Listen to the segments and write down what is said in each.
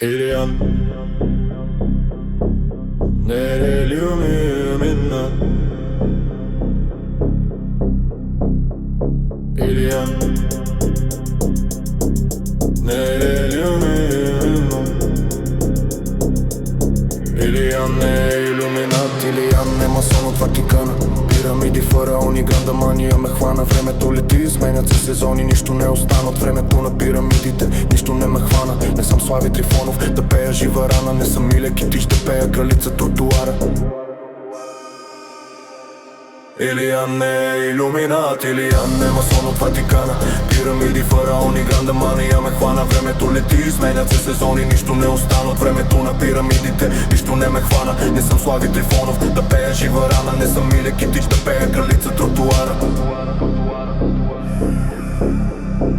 Илиян, nereliyim inan. İlyan, nereliyim inan. Илиян е илюминат, Илиян е масон от Ватикана. Пирамиди, фараони, гранда мания ме хвана. Времето лети, сменят се сезони, нищо не остана от времето на пирамидите. Нищо не ме хвана, не съм Слави Трифонов да пея жива рана. Не съм Миле Китич да пея кралица тротуара. Илиян е илюминат, Илиян е масон от Ватикана. Пирамиди, фараони, гранда мания ме хвана. Времето лети, сменят се сезони, нищо не остана от времето на пирамидите. Нищо не ме хвана, не съм Слави Трифонов да пея жива рана. Не съм Миле Китич да пея кралица тротуара.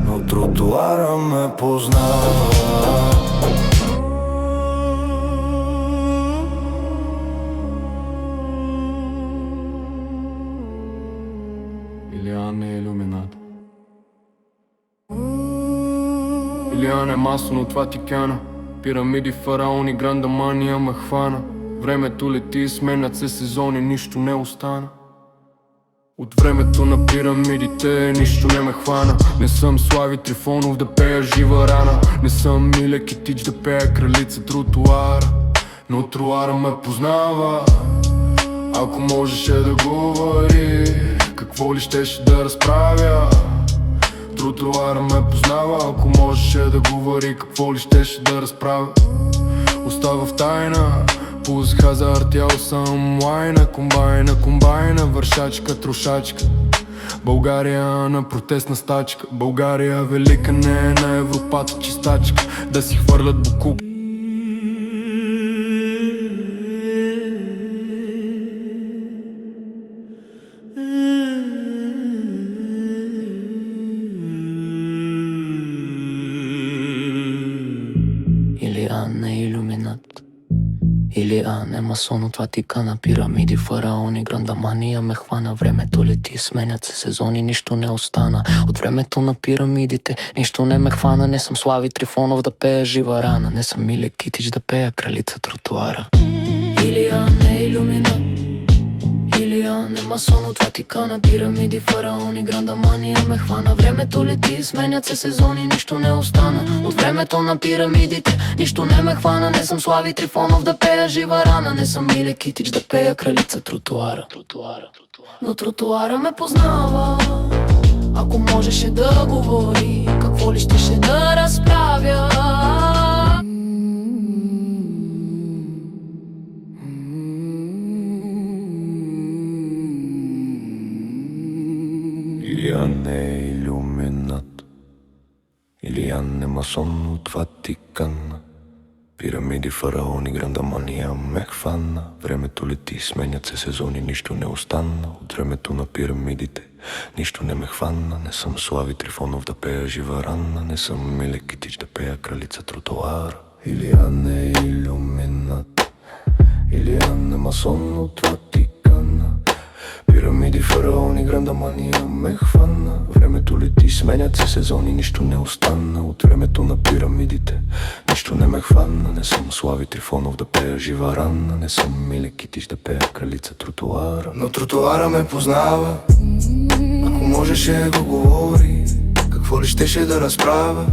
Но тротуара ме познава. Илиян е илюминат. Илиян е масон от Ватикана. Пирамиди, фараони, гранда мания ме хвана. Времето лети, сменят се сезони, нищо не остана от времето на пирамидите. Нищо не ме хвана, не съм Слави Трифонов да пея жива рана. Не съм Миле Китич да пея кралица тротуара. Но тротуара ме познава. Ако можеше да говори, какво ли щеше да разправя? Тротуара ме познава. Ако можеше да говори, какво ли щеше да разправя? Остава в тайна, пулс хазарт, ял съм лайна. Комбайна, вършачка, трошачка. България на протестна стачка. България велика, не е на Европата чистачка. Да си хвърлят букук. Илиян е илюминат, Илиян е масон от Ватикана. Пирамиди, фараони, гранда мания ме хвана. Времето лети, сменят се сезони, нищо не остана от времето на пирамидите. Нищо не ме хвана, не съм Слави Трифонов да пея жива рана. Не съм Миле Китич да пея кралица тротуара. Илиян е илюминат, Илиян е масон от Ватикана. Пирамиди, фараони, гранда мания ме хвана. Времето лети, сменят се сезони, нищо не остана от времето на пирамидите. Нищо не ме хвана, не съм Слави Трифонов да пея жива рана. Не съм Миле Китич да пея кралица тротуара. Но тротуара ме познава. Ако можеше да говори, какво ли щеше да разправя? Илиян е илюминат, Илиян е масон от Ватикана. Пирамиди, фараони, гранда мания ме хвана. Времето лети, сменят се сезони, нищо не остана от времето на пирамидите. Нищо не ме хвана, не съм Слави Трифонов да пея жива рана. Не съм Миле Китич да пея кралица тротуара. Илиян е илюминат, Илиян е масон от Ватикана. Пирамиди, фараони, гранда мания ме хвана. Времето лети, сменят се сезони, нищо не остана от времето на пирамидите. Нищо не ме хвана, не съм Слави Трифонов да пея жива рана. Не съм Миле Китич да пея кралица тротуара. Но тротуара ме познава. Ако можеше да говори, какво ли щеше да разправя?